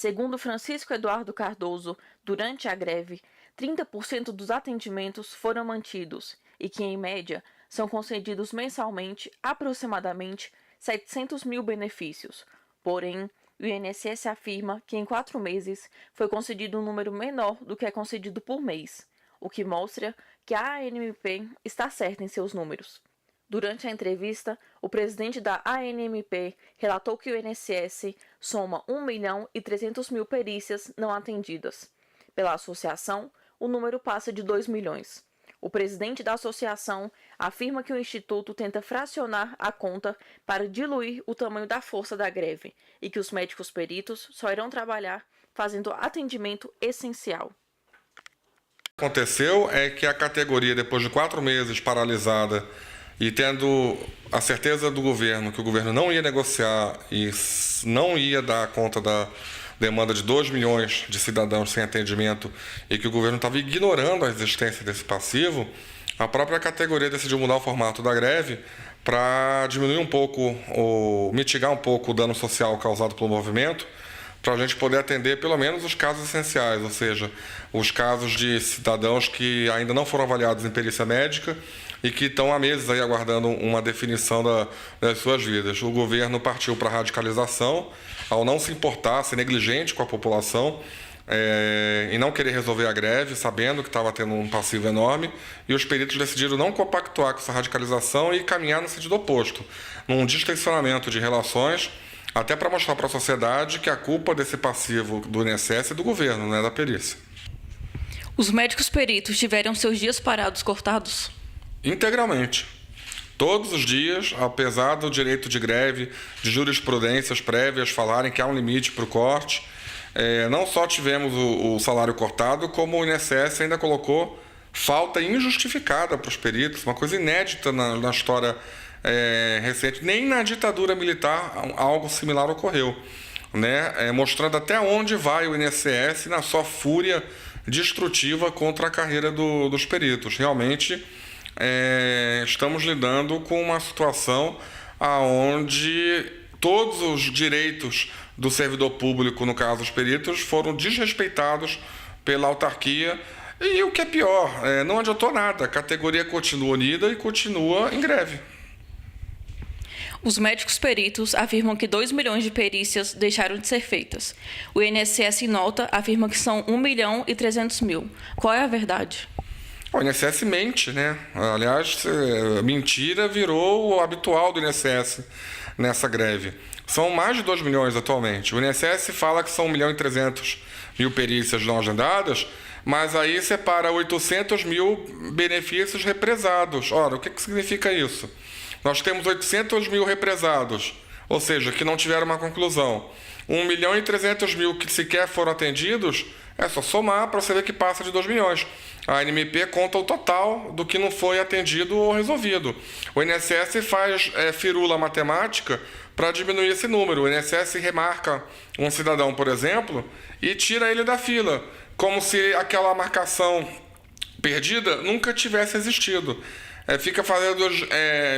Segundo Francisco Eduardo Cardoso, durante a greve, 30% dos atendimentos foram mantidos e que, em média, são concedidos mensalmente aproximadamente 700 mil benefícios. Porém, o INSS afirma que em 4 meses foi concedido um número menor do que é concedido por mês, o que mostra que a ANMP está certa em seus números. Durante a entrevista, o presidente da ANMP relatou que o INSS soma 1.300.000 perícias não atendidas. Pela associação, o número passa de 2 milhões. O presidente da associação afirma que o Instituto tenta fracionar a conta para diluir o tamanho da força da greve e que os médicos peritos só irão trabalhar fazendo atendimento essencial. O que aconteceu é que a categoria, depois de 4 meses paralisada e tendo a certeza do governo que o governo não ia negociar e não ia dar conta da demanda de 2 milhões de cidadãos sem atendimento e que o governo estava ignorando a existência desse passivo, a própria categoria decidiu mudar o formato da greve para diminuir um pouco ou mitigar um pouco o dano social causado pelo movimento, para a gente poder atender pelo menos os casos essenciais, ou seja, os casos de cidadãos que ainda não foram avaliados em perícia médica e que estão há meses aí aguardando uma definição das suas vidas. O governo partiu para a radicalização, ao não se importar, ser negligente com a população e não querer resolver a greve, sabendo que estava tendo um passivo enorme, e os peritos decidiram não compactuar com essa radicalização e caminhar no sentido oposto, num distensionamento de relações, até para mostrar para a sociedade que a culpa desse passivo do INSS é do governo, não é da perícia. Os médicos peritos tiveram seus dias parados cortados? Integralmente. Todos os dias, apesar do direito de greve, de jurisprudências prévias falarem que há um limite para o corte, não só tivemos o salário cortado, como o INSS ainda colocou falta injustificada para os peritos, uma coisa inédita na história recente. Nem na ditadura militar algo similar ocorreu, né? Mostrando até onde vai o INSS na sua fúria destrutiva contra a carreira dos peritos. Realmente, estamos lidando com uma situação onde todos os direitos do servidor público, no caso os peritos, foram desrespeitados pela autarquia. E o que é pior, não adiantou nada, a categoria continua unida e continua em greve. Os médicos peritos afirmam que 2 milhões de perícias deixaram de ser feitas. O INSS, em nota, afirma que são 1.300.000. Qual é a verdade? O INSS mente, né? Aliás, mentira virou o habitual do INSS nessa greve. São mais de 2 milhões atualmente. O INSS fala que são 1.300.000 perícias não agendadas, mas aí separa 800 mil benefícios represados. Ora, o que significa isso? Nós temos 800 mil represados, ou seja, que não tiveram uma conclusão. 1.300.000 que sequer foram atendidos, é só somar para você ver que passa de 2 milhões. A ANMP conta o total do que não foi atendido ou resolvido. O INSS faz firula matemática para diminuir esse número. O INSS remarca um cidadão, por exemplo, e tira ele da fila, como se aquela marcação perdida nunca tivesse existido. Fica fazendo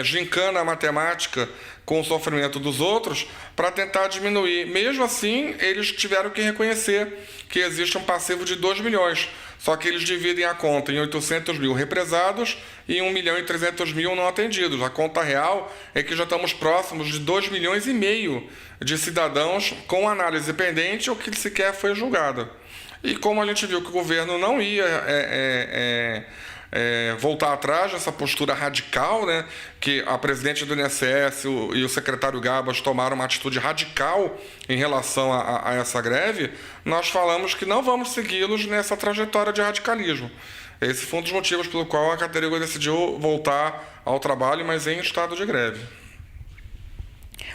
gincana matemática com o sofrimento dos outros para tentar diminuir. Mesmo assim, eles tiveram que reconhecer que existe um passivo de 2 milhões. Só que eles dividem a conta em 800 mil represados e 1.300.000 não atendidos. A conta real é que já estamos próximos de 2,5 milhões de cidadãos com análise pendente ou que sequer foi julgada. E como a gente viu que o governo não ia voltar atrás dessa postura radical, né, que a presidente do INSS e o secretário Gabas tomaram uma atitude radical em relação a essa greve, nós falamos que não vamos segui-los nessa trajetória de radicalismo. Esse foi um dos motivos pelo qual a categoria decidiu voltar ao trabalho, mas em estado de greve.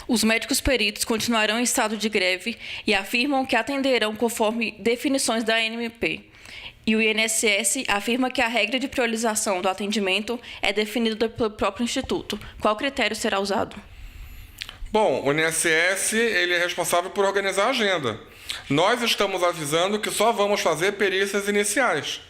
Os médicos peritos continuarão em estado de greve e afirmam que atenderão conforme definições da ANMP. E o INSS afirma que a regra de priorização do atendimento é definida pelo próprio Instituto. Qual critério será usado? Bom, o INSS ele é responsável por organizar a agenda. Nós estamos avisando que só vamos fazer perícias iniciais.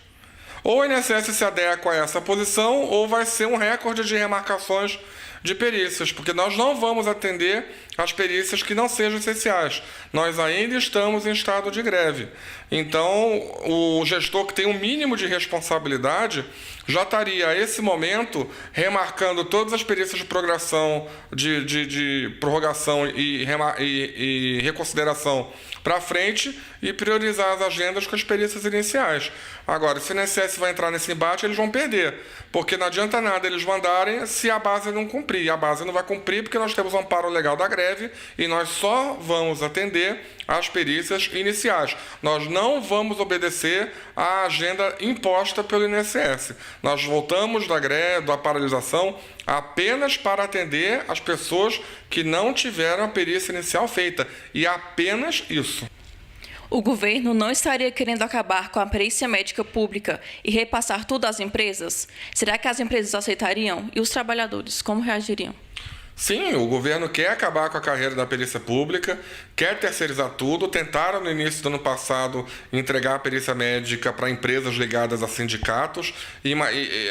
Ou o INSS se adequa a essa posição, ou vai ser um recorde de remarcações de perícias, porque nós não vamos atender as perícias que não sejam essenciais. Nós ainda estamos em estado de greve. Então, o gestor que tem um mínimo de responsabilidade já estaria, a esse momento, remarcando todas as perícias de prorrogação, de prorrogação e reconsideração para frente e priorizar as agendas com as perícias iniciais. Agora, se o INSS vai entrar nesse embate, eles vão perder, porque não adianta nada eles mandarem se a base não cumprir. A base não vai cumprir porque nós temos um amparo legal da greve e nós só vamos atender às perícias iniciais. Nós não vamos obedecer à agenda imposta pelo INSS. Nós voltamos da greve, da paralisação, apenas para atender as pessoas que não tiveram a perícia inicial feita. E apenas isso. O governo não estaria querendo acabar com a perícia médica pública e repassar tudo às empresas? Será que as empresas aceitariam? E os trabalhadores, como reagiriam? Sim, o governo quer acabar com a carreira da perícia pública, quer terceirizar tudo. Tentaram no início do ano passado entregar a perícia médica para empresas ligadas a sindicatos e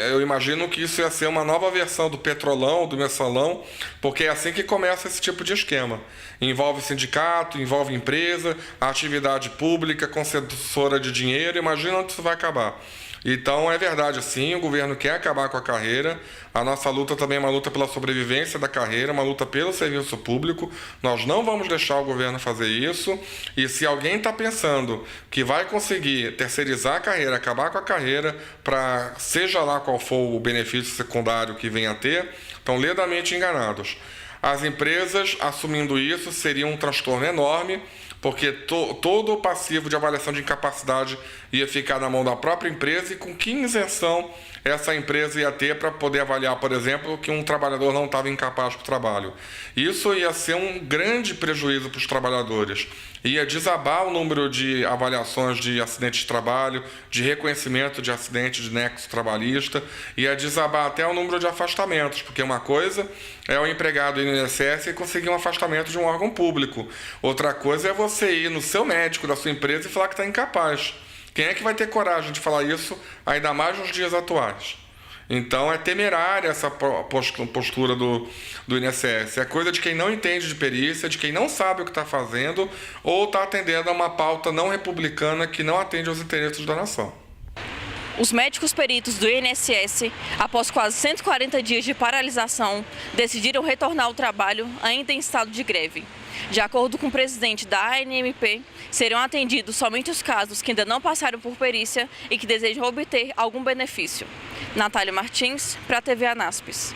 eu imagino que isso ia ser uma nova versão do petrolão, do mensalão, porque é assim que começa esse tipo de esquema. Envolve sindicato, envolve empresa, a atividade pública, concessora de dinheiro. Imagina onde isso vai acabar. Então, é verdade, sim, o governo quer acabar com a carreira. A nossa luta também é uma luta pela sobrevivência da carreira, uma luta pelo serviço público. Nós não vamos deixar o governo fazer isso. E se alguém está pensando que vai conseguir terceirizar a carreira, acabar com a carreira, para seja lá qual for o benefício secundário que venha a ter, estão ledamente enganados. As empresas, assumindo isso, seria um transtorno enorme, porque todo o passivo de avaliação de incapacidade ia ficar na mão da própria empresa e com que isenção essa empresa ia ter para poder avaliar, por exemplo, que um trabalhador não estava incapaz para o trabalho. Isso ia ser um grande prejuízo para os trabalhadores. Ia desabar o número de avaliações de acidente de trabalho, de reconhecimento de acidente de nexo trabalhista, ia desabar até o número de afastamentos, porque uma coisa é o empregado ir no INSS e conseguir um afastamento de um órgão público. Outra coisa é você ir no seu médico da sua empresa e falar que está incapaz. Quem é que vai ter coragem de falar isso, ainda mais nos dias atuais? Então, é temerária essa postura do INSS. É coisa de quem não entende de perícia, de quem não sabe o que está fazendo, ou está atendendo a uma pauta não republicana que não atende aos interesses da nação. Os médicos peritos do INSS, após quase 140 dias de paralisação, decidiram retornar ao trabalho ainda em estado de greve. De acordo com o presidente da ANMP, serão atendidos somente os casos que ainda não passaram por perícia e que desejam obter algum benefício. Natália Martins, para a TV Anaspes.